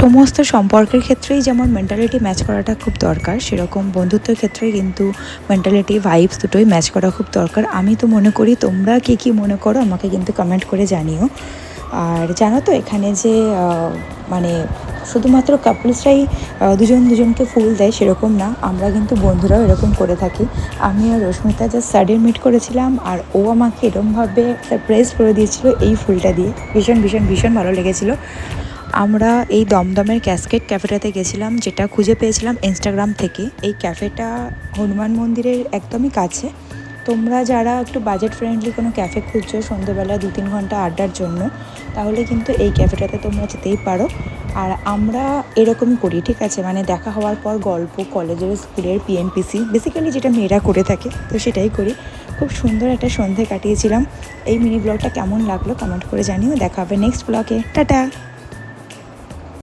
সমস্ত সম্পর্কের ক্ষেত্রেই যেমন মেন্টালিটি ম্যাচ করাটা খুব দরকার, সেরকম বন্ধুত্বের ক্ষেত্রে কিন্তু মেন্টালিটি ভাইবস দুটোই ম্যাচ করা খুব দরকার। আমি তো মনে করি, তোমরা কী মনে করো আমাকে কিন্তু কমেন্ট করে জানিও। আর জানো তো, এখানে যে মানে শুধুমাত্র কাপলসরাই দুজন দুজনকে ফুল দেয় সেরকম না, আমরা কিন্তু বন্ধুরাও এরকম করে থাকি। আমি আর রশ্মিতা জাস্ট সাডেন মিট করেছিলাম, আর ও আমাকে এরকমভাবে সারপ্রাইজ করে দিয়েছিল এই ফুলটা দিয়ে। ভীষণ ভীষণ ভীষণ ভালো লেগেছিলো। আমরা এই দমদমের ক্যাসকেড ক্যাফেটাতে গেছিলাম, যেটা খুঁজে পেয়েছিলাম ইনস্টাগ্রাম থেকে। এই ক্যাফেটা হনুমান মন্দিরের একদমই কাছে। তোমরা যারা একটু বাজেট ফ্রেন্ডলি কোনো ক্যাফে খুঁজছো সন্ধ্যেবেলা 2-3 ঘন্টা আড্ডার জন্য, তাহলে কিন্তু এই ক্যাফেটাতে তোমরা যেতেই পারো। আর আমরা এরকমই করি, ঠিক আছে, মানে দেখা হওয়ার পর গল্প, কলেজের স্কুলের পিএনপিসি বেসিক্যালি যেটা মেয়েরা করে থাকে, তো সেটাই করি। খুব সুন্দর একটা সন্ধে কাটিয়েছিলাম। এই মিনি ব্লগটা কেমন লাগলো কমেন্ট করে জানিও। দেখা হবে নেক্সট ব্লগে। টাটা।